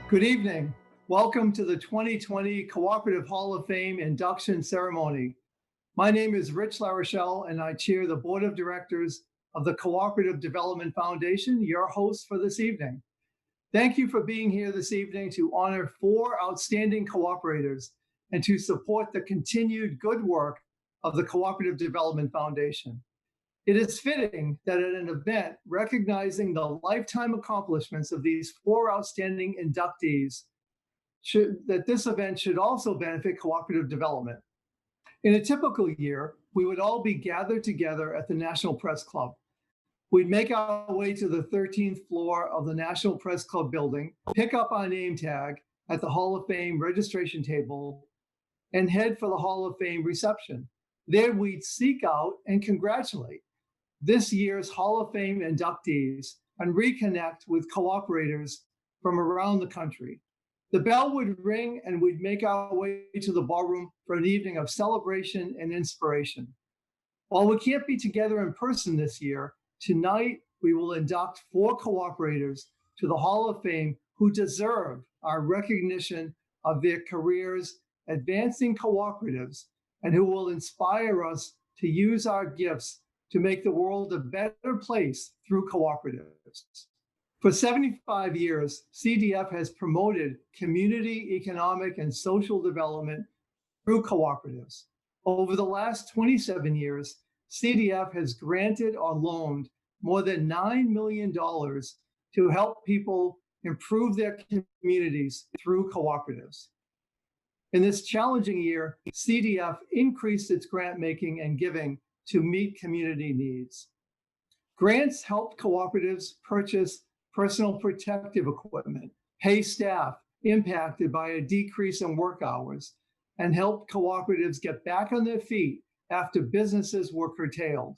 Good evening. Welcome to the 2020 Cooperative Hall of Fame induction ceremony. My name is Rich LaRochelle, and I chair the Board of Directors of the Cooperative Development Foundation, your host for this evening. Thank you for being here this evening to honor 4 outstanding cooperators and to support the continued good work of the Cooperative Development Foundation. It is fitting that at an event recognizing the lifetime accomplishments of these 4 outstanding inductees, that this event should also benefit cooperative development. In a typical year, we would all be gathered together at the National Press Club. We'd make our way to the 13th floor of the National Press Club building, pick up our name tag at the Hall of Fame registration table, and head for the Hall of Fame reception. There we'd seek out and congratulate this year's Hall of Fame inductees and reconnect with cooperators from around the country. The bell would ring and we'd make our way to the ballroom for an evening of celebration and inspiration. While we can't be together in person this year, tonight we will induct 4 cooperators to the Hall of Fame who deserve our recognition of their careers advancing cooperatives and who will inspire us to use our gifts to make the world a better place through cooperatives. For 75 years, CDF has promoted community, economic, and social development through cooperatives. Over the last 27 years, CDF has granted or loaned more than $9 million to help people improve their communities through cooperatives. In this challenging year, CDF increased its grant making and giving to meet community needs. Grants helped cooperatives purchase personal protective equipment, pay staff impacted by a decrease in work hours, and helped cooperatives get back on their feet after businesses were curtailed.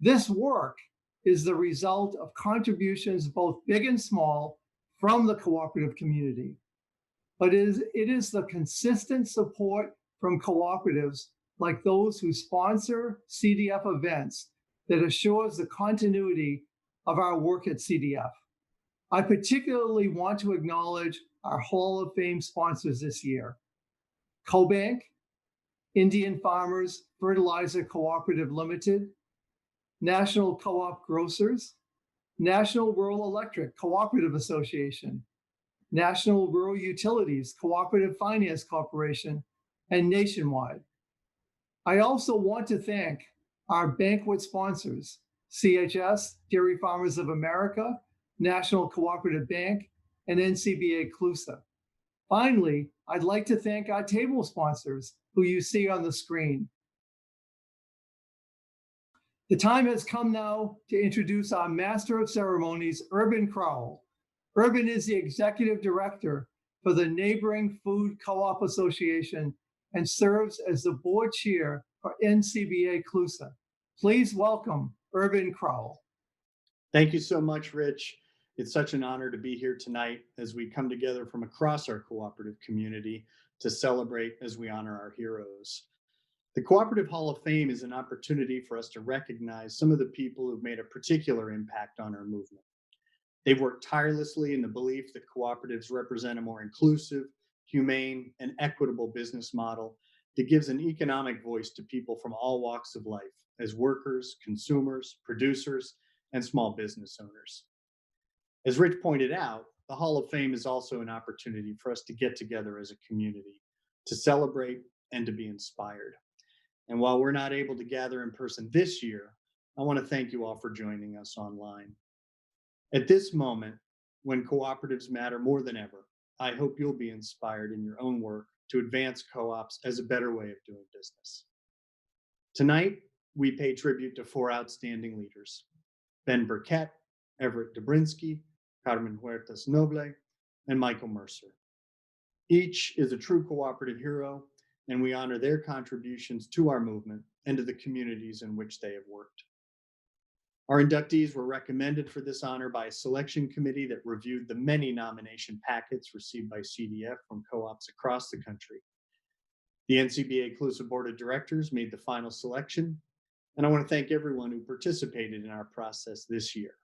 This work is the result of contributions both big and small from the cooperative community. But it is the consistent support from cooperatives like those who sponsor CDF events that assures the continuity of our work at CDF. I particularly want to acknowledge our Hall of Fame sponsors this year: CoBank, Indian Farmers Fertilizer Cooperative Limited, National Co-op Grocers, National Rural Electric Cooperative Association, National Rural Utilities Cooperative Finance Corporation, and Nationwide. I also want to thank our banquet sponsors: CHS, Dairy Farmers of America, National Cooperative Bank, and NCBA CLUSA. Finally, I'd like to thank our table sponsors who you see on the screen. The time has come now to introduce our Master of Ceremonies, Urban Crowell. Urban is the Executive Director for the neighboring Food Co-op Association and serves as the Board Chair for NCBA CLUSA. Please welcome Urban Crowell. Thank you so much, Rich. It's such an honor to be here tonight as we come together from across our cooperative community to celebrate as we honor our heroes. The Cooperative Hall of Fame is an opportunity for us to recognize some of the people who've made a particular impact on our movement. They've worked tirelessly in the belief that cooperatives represent a more inclusive, humane, and equitable business model that gives an economic voice to people from all walks of life as workers, consumers, producers, and small business owners. As Rich pointed out, the Hall of Fame is also an opportunity for us to get together as a community, to celebrate and to be inspired. And while we're not able to gather in person this year, I want to thank you all for joining us online. At this moment, when cooperatives matter more than ever, I hope you'll be inspired in your own work to advance co-ops as a better way of doing business. Tonight, we pay tribute to 4 outstanding leaders: Ben Burkett, Everett Dobrinsky, Carmen Huertas Noble, and Michael Mercer. Each is a true cooperative hero, and we honor their contributions to our movement and to the communities in which they have worked. Our inductees were recommended for this honor by a selection committee that reviewed the many nomination packets received by CDF from co-ops across the country. The NCBA CLUSA Board of Directors made the final selection, and I want to thank everyone who participated in our process this year.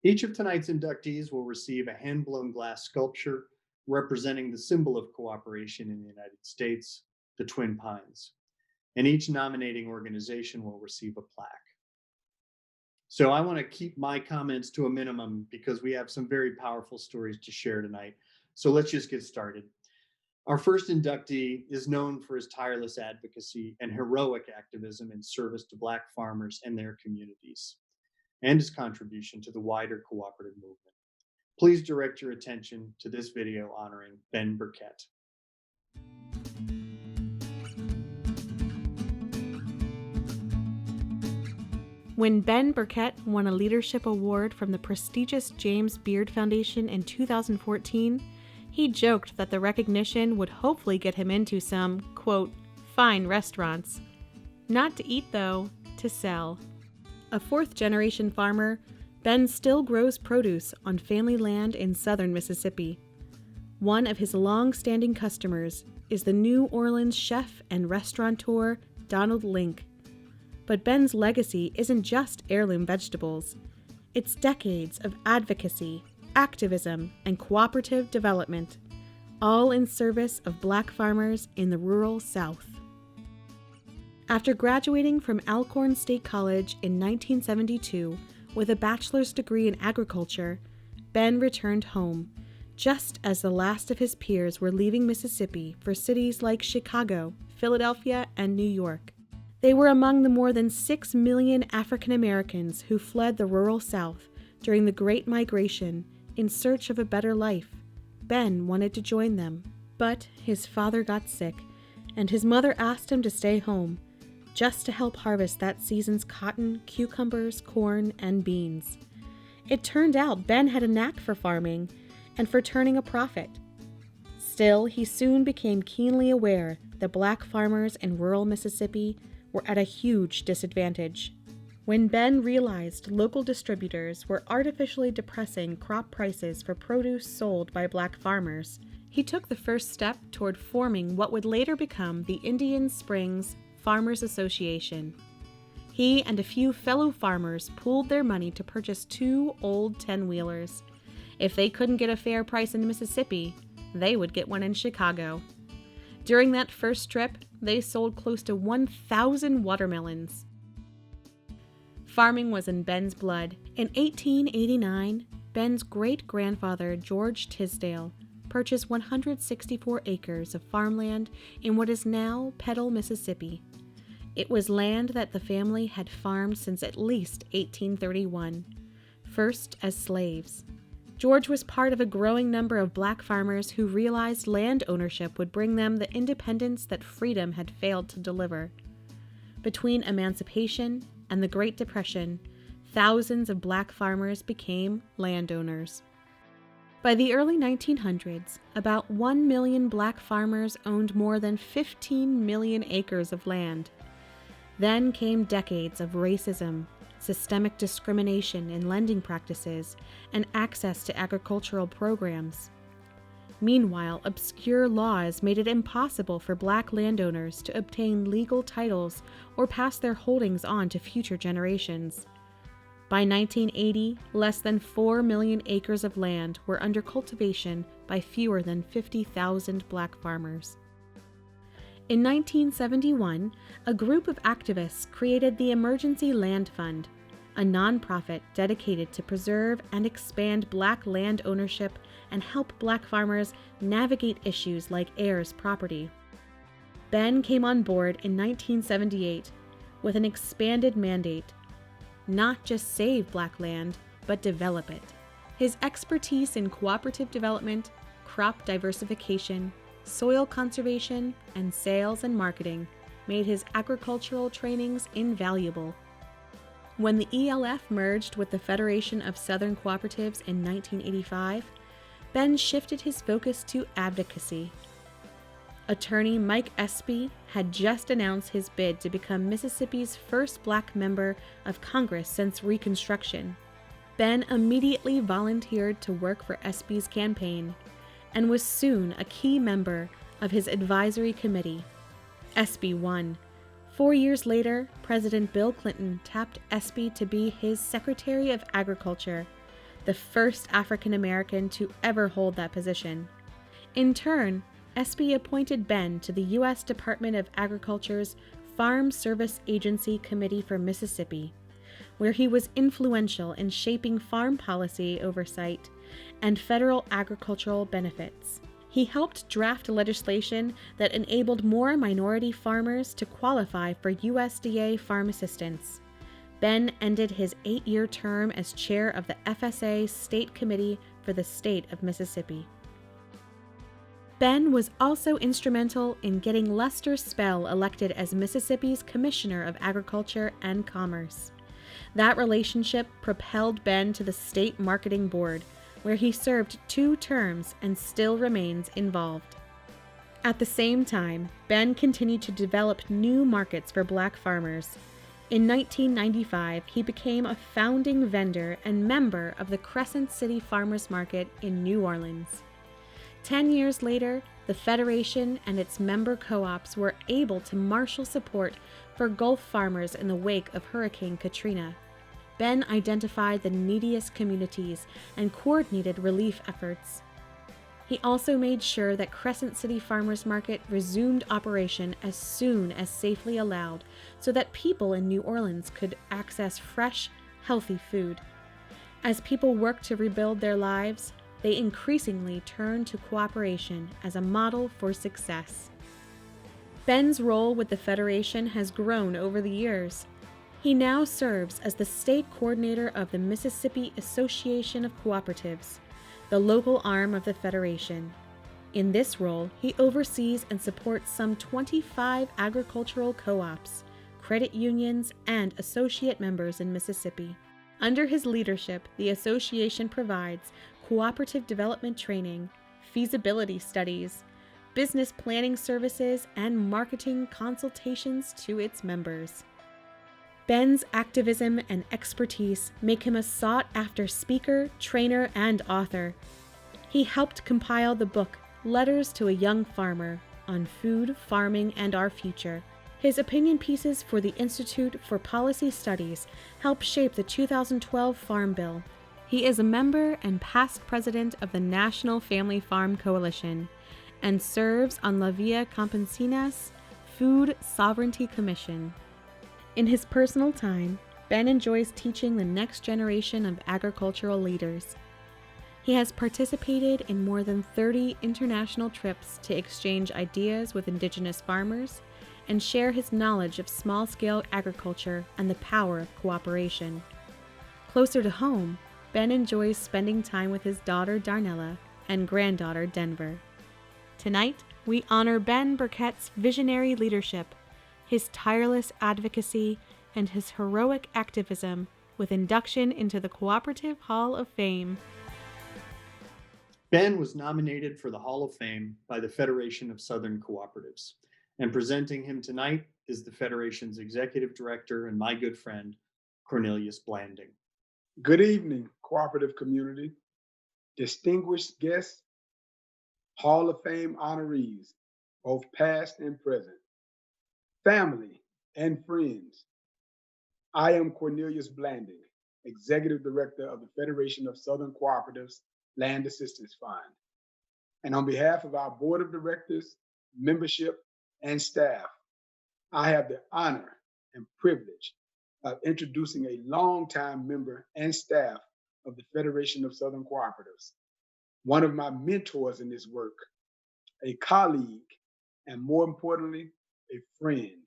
Each of tonight's inductees will receive a hand-blown glass sculpture representing the symbol of cooperation in the United States, the Twin Pines. And each nominating organization will receive a plaque. So I want to keep my comments to a minimum because we have some very powerful stories to share tonight. So let's just get started. Our first inductee is known for his tireless advocacy and heroic activism in service to Black farmers and their communities, and his contribution to the wider cooperative movement. Please direct your attention to this video honoring Ben Burkett. When Ben Burkett won a leadership award from the prestigious James Beard Foundation in 2014, he joked that the recognition would hopefully get him into some, quote, fine restaurants. Not to eat, though, to sell. A fourth-generation farmer, Ben still grows produce on family land in southern Mississippi. One of his long-standing customers is the New Orleans chef and restaurateur Donald Link. But Ben's legacy isn't just heirloom vegetables. It's decades of advocacy, activism, and cooperative development, all in service of Black farmers in the rural South. After graduating from Alcorn State College in 1972 with a bachelor's degree in agriculture, Ben returned home, just as the last of his peers were leaving Mississippi for cities like Chicago, Philadelphia, and New York. They were among the more than 6 million African Americans who fled the rural South during the Great Migration in search of a better life. Ben wanted to join them, but his father got sick, and his mother asked him to stay home, just to help harvest that season's cotton, cucumbers, corn, and beans. It turned out Ben had a knack for farming and for turning a profit. Still, he soon became keenly aware that Black farmers in rural Mississippi were at a huge disadvantage. When Ben realized local distributors were artificially depressing crop prices for produce sold by Black farmers, he took the first step toward forming what would later become the Indian Springs Farmers Association. He and a few fellow farmers pooled their money to purchase 2 old 10-wheelers. If they couldn't get a fair price in Mississippi, they would get one in Chicago. During that first trip, they sold close to 1,000 watermelons. Farming was in Ben's blood. In 1889, Ben's great-grandfather, George Tisdale, purchased 164 acres of farmland in what is now Petal, Mississippi. It was land that the family had farmed since at least 1831, first as slaves. George was part of a growing number of Black farmers who realized land ownership would bring them the independence that freedom had failed to deliver. Between emancipation and the Great Depression, thousands of Black farmers became landowners. By the early 1900s, about 1 million Black farmers owned more than 15 million acres of land. Then came decades of racism, systemic discrimination in lending practices, and access to agricultural programs. Meanwhile, obscure laws made it impossible for Black landowners to obtain legal titles or pass their holdings on to future generations. By 1980, less than 4 million acres of land were under cultivation by fewer than 50,000 Black farmers. In 1971, a group of activists created the Emergency Land Fund, a nonprofit dedicated to preserve and expand Black land ownership and help Black farmers navigate issues like heirs property. Ben came on board in 1978 with an expanded mandate: not just save Black land, but develop it. His expertise in cooperative development, crop diversification, soil conservation, and sales and marketing made his agricultural trainings invaluable. When the ELF merged with the Federation of Southern Cooperatives in 1985, Ben shifted his focus to advocacy. Attorney Mike Espy had just announced his bid to become Mississippi's first Black member of Congress since Reconstruction. Ben immediately volunteered to work for Espy's campaign and was soon a key member of his advisory committee. Espy won. 4 years later, President Bill Clinton tapped Espy to be his Secretary of Agriculture, the first African American to ever hold that position. In turn, Espy appointed Ben to the U.S. Department of Agriculture's Farm Service Agency Committee for Mississippi, where he was influential in shaping farm policy oversight and federal agricultural benefits. He helped draft legislation that enabled more minority farmers to qualify for USDA farm assistance. Ben ended his 8-year term as chair of the FSA State Committee for the state of Mississippi. Ben was also instrumental in getting Lester Spell elected as Mississippi's Commissioner of Agriculture and Commerce. That relationship propelled Ben to the State Marketing Board, where he served 2 terms and still remains involved. At the same time, Ben continued to develop new markets for Black farmers. In 1995, he became a founding vendor and member of the Crescent City Farmers Market in New Orleans. 10 years later, the Federation and its member co-ops were able to marshal support for Gulf farmers in the wake of Hurricane Katrina. Ben identified the neediest communities and coordinated relief efforts. He also made sure that Crescent City Farmers Market resumed operation as soon as safely allowed so that people in New Orleans could access fresh, healthy food. As people worked to rebuild their lives, they increasingly turned to cooperation as a model for success. Ben's role with the Federation has grown over the years. He now serves as the state coordinator of the Mississippi Association of Cooperatives, the local arm of the Federation. In this role, he oversees and supports some 25 agricultural co-ops, credit unions, and associate members in Mississippi. Under his leadership, the association provides cooperative development training, feasibility studies, business planning services, and marketing consultations to its members. Ben's activism and expertise make him a sought-after speaker, trainer, and author. He helped compile the book Letters to a Young Farmer on Food, Farming, and Our Future. His opinion pieces for the Institute for Policy Studies helped shape the 2012 Farm Bill. He is a member and past president of the National Family Farm Coalition and serves on La Via Campesina's Food Sovereignty Commission. In his personal time, Ben enjoys teaching the next generation of agricultural leaders. He has participated in more than 30 international trips to exchange ideas with indigenous farmers and share his knowledge of small-scale agriculture and the power of cooperation. Closer to home, Ben enjoys spending time with his daughter Darnella and granddaughter Denver. Tonight, we honor Ben Burkett's visionary leadership, his tireless advocacy, and his heroic activism with induction into the Cooperative Hall of Fame. Ben was nominated for the Hall of Fame by the Federation of Southern Cooperatives, and presenting him tonight is the Federation's Executive Director and my good friend, Cornelius Blanding. Good evening, cooperative community, distinguished guests, Hall of Fame honorees, both past and present, family and friends. I am Cornelius Blanding, Executive Director of the Federation of Southern Cooperatives Land Assistance Fund. And on behalf of our Board of Directors, membership, and staff, I have the honor and privilege of introducing a longtime member and staff of the Federation of Southern Cooperatives, one of my mentors in this work, a colleague, and more importantly, a friend.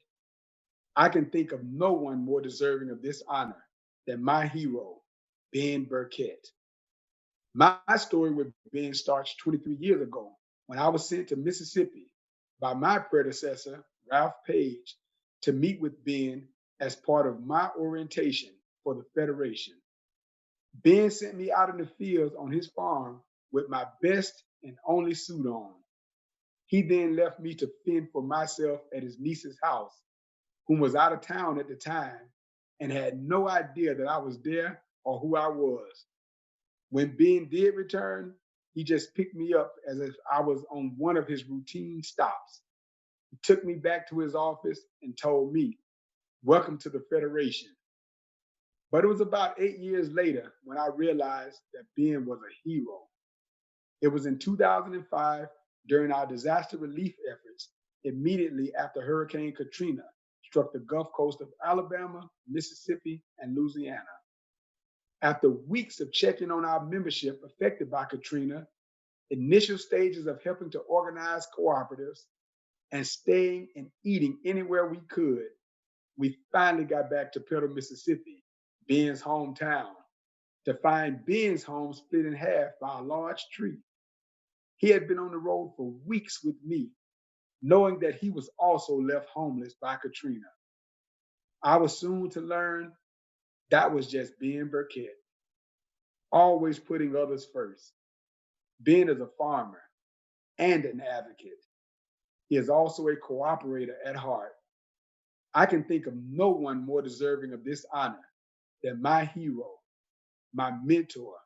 I can think of no one more deserving of this honor than my hero, Ben Burkett. My story with Ben starts 23 years ago when I was sent to Mississippi by my predecessor, Ralph Page, to meet with Ben as part of my orientation for the Federation. Ben sent me out in the fields on his farm with my best and only suit on. He then left me to fend for myself at his niece's house, whom was out of town at the time and had no idea that I was there or who I was. When Ben did return, he just picked me up as if I was on one of his routine stops. He took me back to his office and told me, "Welcome to the Federation." But it was about 8 years later when I realized that Ben was a hero. It was in 2005 during our disaster relief efforts immediately after Hurricane Katrina struck the Gulf Coast of Alabama, Mississippi, and Louisiana. After weeks of checking on our membership affected by Katrina, initial stages of helping to organize cooperatives, and staying and eating anywhere we could, we finally got back to Petal, Mississippi, Ben's hometown, to find Ben's home split in half by a large tree. He had been on the road for weeks with me, knowing that he was also left homeless by Katrina. I was soon to learn that was just Ben Burkett, always putting others first. Ben is a farmer and an advocate. He is also a cooperator at heart. I can think of no one more deserving of this honor than my hero, my mentor,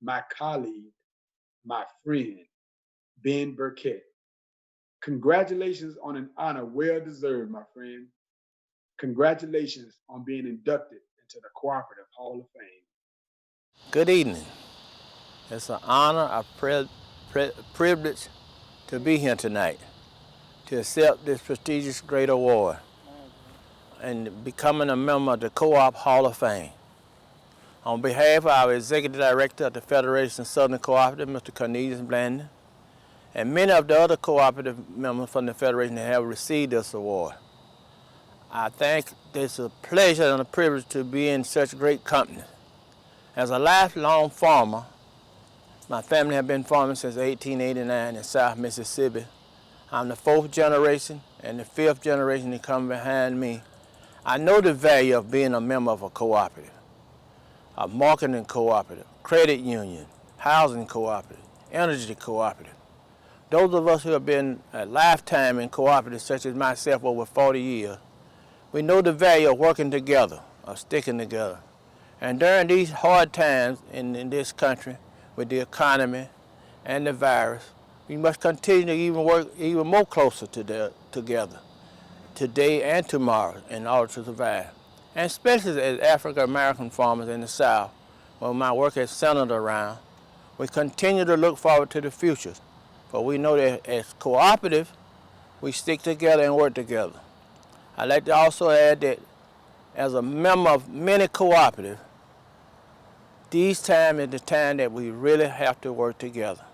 my colleague, my friend, Ben Burkett. Congratulations on an honor well deserved, my friend. Congratulations on being inducted into the Cooperative Hall of Fame. Good evening. It's an honor, a privilege to be here tonight, to accept this prestigious great award and becoming a member of the Co-op Hall of Fame. On behalf of our Executive Director of the Federation of Southern Cooperative, Mr. Cornelius Blandon, and many of the other cooperative members from the Federation that have received this award, I think it's a pleasure and a privilege to be in such great company. As a lifelong farmer, my family have been farming since 1889 in South Mississippi. I'm the 4th generation and the 5th generation to come behind me. I know the value of being a member of a cooperative, a marketing cooperative, credit union, housing cooperative, energy cooperative. Those of us who have been a lifetime in cooperatives, such as myself over 40 years, we know the value of working together, of sticking together. And during these hard times in this country, with the economy and the virus, we must continue to even work even more closer together, today and tomorrow, in order to survive. And especially as African American farmers in the South, where my work is centered around, we continue to look forward to the future. For we know that as cooperative, we stick together and work together. I'd like to also add that as a member of many cooperatives, this time is the time that we really have to work together.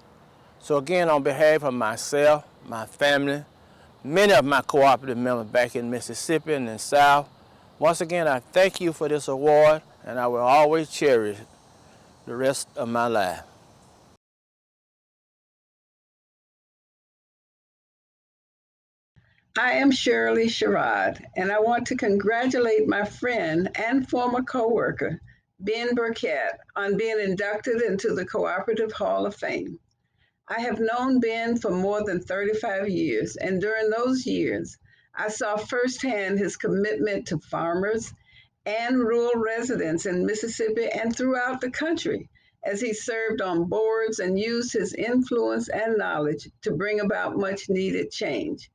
So again, on behalf of myself, my family, many of my cooperative members back in Mississippi and in the South, once again, I thank you for this award, and I will always cherish it the rest of my life. I am Shirley Sherrod, and I want to congratulate my friend and former coworker, Ben Burkett, on being inducted into the Cooperative Hall of Fame. I have known Ben for more than 35 years, and during those years, I saw firsthand his commitment to farmers and rural residents in Mississippi and throughout the country as he served on boards and used his influence and knowledge to bring about much needed change.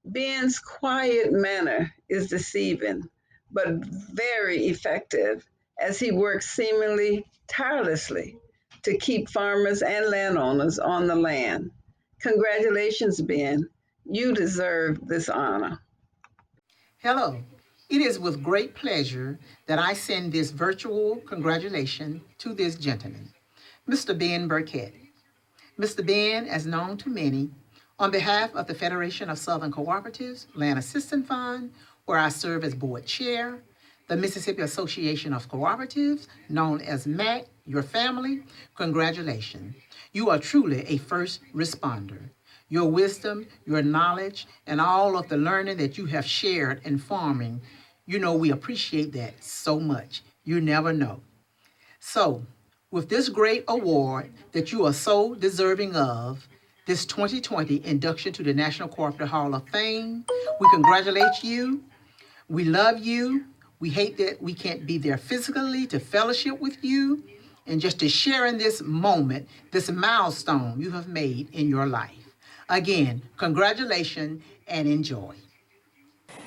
Ben's quiet manner is deceiving, but very effective as he works seemingly tirelessly to keep farmers and landowners on the land. Congratulations, Ben. You deserve this honor. Hello. It is with great pleasure that I send this virtual congratulation to this gentleman, Mr. Ben Burkett. Mr. Ben, as known to many, on behalf of the Federation of Southern Cooperatives Land Assistance Fund, where I serve as board chair, the Mississippi Association of Cooperatives, known as MAC, your family, congratulations. You are truly a first responder. Your wisdom, your knowledge, and all of the learning that you have shared in farming, we appreciate that so much. You never know. So, with this great award that you are so deserving of, this 2020 induction to the National Cooperative Hall of Fame, we congratulate you. We love you. We hate that we can't be there physically to fellowship with you and just to share in this moment, this milestone you have made in your life. Again, congratulations and enjoy.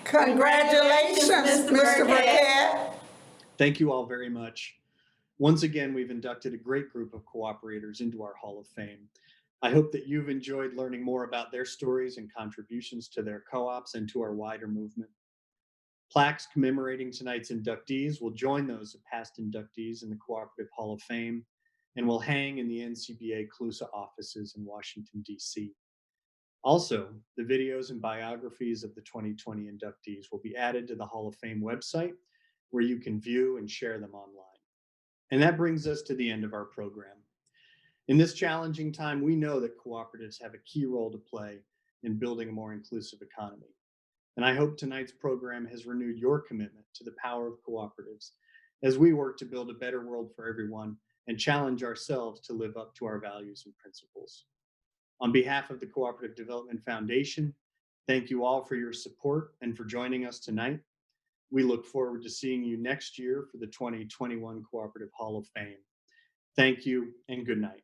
Congratulations, Mr. Burkett. Thank you all very much. Once again, we've inducted a great group of cooperators into our Hall of Fame. I hope that you've enjoyed learning more about their stories and contributions to their co-ops and to our wider movement. Plaques commemorating tonight's inductees will join those of past inductees in the Cooperative Hall of Fame and will hang in the NCBA CLUSA offices in Washington, D.C. Also, the videos and biographies of the 2020 inductees will be added to the Hall of Fame website, where you can view and share them online. And that brings us to the end of our program. In this challenging time, we know that cooperatives have a key role to play in building a more inclusive economy. And I hope tonight's program has renewed your commitment to the power of cooperatives as we work to build a better world for everyone and challenge ourselves to live up to our values and principles. On behalf of the Cooperative Development Foundation, thank you all for your support and for joining us tonight. We look forward to seeing you next year for the 2021 Cooperative Hall of Fame. Thank you and good night.